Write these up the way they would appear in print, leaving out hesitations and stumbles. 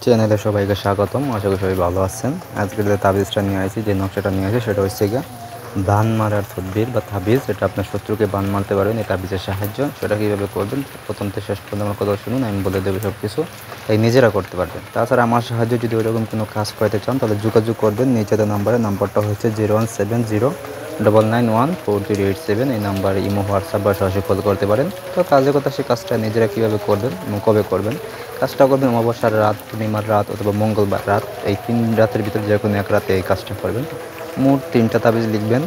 চ্যানেলে সবাইকে স্বাগতম। আশা করি সবাই ভালো আছেন। আজকে যে তাবিজটা নিয়ে আসি, যে নকশাটা নিয়ে আসি সেটা হচ্ছে গিয়ে বান মারার তদবির বা তাবিজ। এটা আপনার শত্রুকে বান মারতে পারবেন এই তাবিজের সাহায্য। সেটা কীভাবে করবেন প্রথম থেকে শেষ পর্যন্ত আমার কথা শুনুন, আমি বলে দেবো সব কিছু, তাই নিজেরা করতে পারবেন। তাছাড়া আমার সাহায্য যদি ওইরকম কোনো কাজ করাতে চান তাহলে যোগাযোগ করবেন নিচে নাম্বারে। নাম্বারটা হচ্ছে 0170991438 এই নাম্বারে ইমো, হোয়াটসঅ্যাপ বা সরাসরি কল করতে পারেন। তো কাজের কথা, সে কাজটা নিজেরা কীভাবে করবেন এবং কবে করবেন। কাজটা করবেন অমাবস্যার রাত, পূর্ণিমার রাত অথবা মঙ্গলবার রাত, এই 3 রাতের ভিতরে যে কোনো এক রাতে এই কাজটা করবেন। মোট 3টা তাবিজ লিখবেন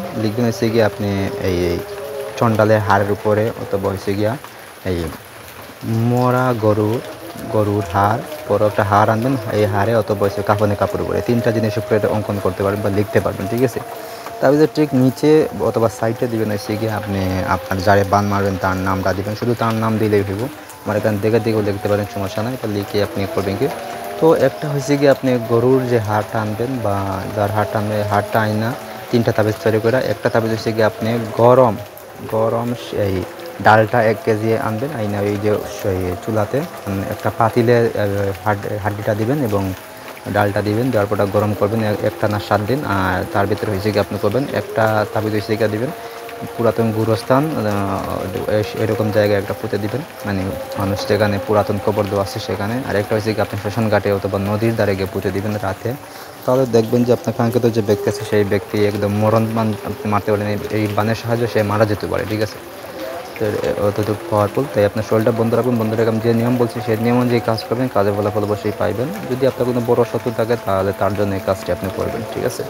হচ্ছে গিয়ে আপনি এই চণ্ডালের হাড়ের উপরে, অথবা হচ্ছে গিয়া এই মরা গরুর হাড়, বড় একটা হাড় আনবেন, এই হাড়ে অথবা হচ্ছে কাফনে কাপড় উপরে 3টা জিনিসের উপরে এটা অঙ্কন করতে পারবেন বা লিখতে পারবেন, ঠিক আছে। তাবিজের ঠিক নিচে অথবা সাইডে দিবেন হচ্ছে গিয়ে আপনি আপনার যারে বান মারবেন তার নামটা দিবেন, শুধু তার নাম দিলেই হইব। আমার এখান দেখেও লিখতে পারেন, সমস্যা নাই। এটা লিখে আপনি করবেন কি, তো একটা হচ্ছে কি আপনি গরুর যে হাড়টা আনবেন বা যার হাড়টা আনবেন, হাড়টা আইনা 3টা তাবিজ তৈরি করে। একটা তাবিজ হচ্ছে কি আপনি গরম এই ডালটা 1 কেজি আনবেন, আইনা ওই যে চুলাতে একটা পাতিলে হাড্ডিটা দিবেন এবং ডালটা দিবেন, দেওয়ার পরটা গরম করবেন একটানা 7 দিন। আর তার ভিতরে হয়েছে কি আপনি করবেন একটা তাবিজ হয়েছে কি দিবেন পুরাতন গুরুস্থান, এরকম জায়গায় একটা পুঁতে দিবেন, মানে মানুষ যেখানে পুরাতন কবর দেওয়া আছে সেখানে। আর একটা হচ্ছে কি আপনি শ্মশান ঘাটে অথবা নদীর ধারে গিয়ে পুঁতে দিবেন রাতে। তাহলে দেখবেন যে আপনার কাঙ্ক্ষিত যে ব্যক্তি আছে সেই ব্যক্তি একদম মরণ বান আপনি মারতে পারেন, এই বানের সাহায্যে সে মারা যেতে পারে, ঠিক আছে। তো অতটুকু পাওয়ারফুল। তাই আপনার শরীরটা বন্ধ রাখবেন। বন্ধ রেখে আমি যে নিয়ম বলছি সেই নিয়ম অনুযায়ী কাজ করবেন, কাজের ফলাফল অবশ্যই পাইবেন। যদি আপনার কোনো বড় শত্রু থাকে তাহলে তার জন্য এই কাজটি আপনি করবেন, ঠিক আছে।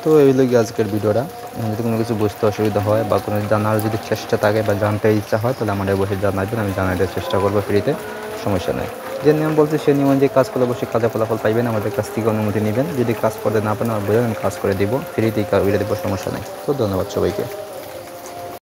তো এই লোক আজকের ভিডিওটা। যদি কোনো কিছু বুঝতে অসুবিধা হয় বা কোনো জানার যদি চেষ্টা থাকে বা জানতে ইচ্ছা হয় তাহলে আমাদের অবশ্যই জানাবেন, আমি জানাতে চেষ্টা করবো ফ্রিতে, সমস্যা নেই। যে নিয়ম বলছি সেই নিয়ম অনুযায়ী কাজ করলে অবশ্যই কাজের ফলাফল পাইবেন। আমাদের কাছ থেকে অনুমতি নেবেন, যদি কাজ করতে না পারেন আমার বলবেন, আমি কাজ করে দিব, ফ্রিতেই করে দেবো, সমস্যা নেই। তো ধন্যবাদ সবাইকে।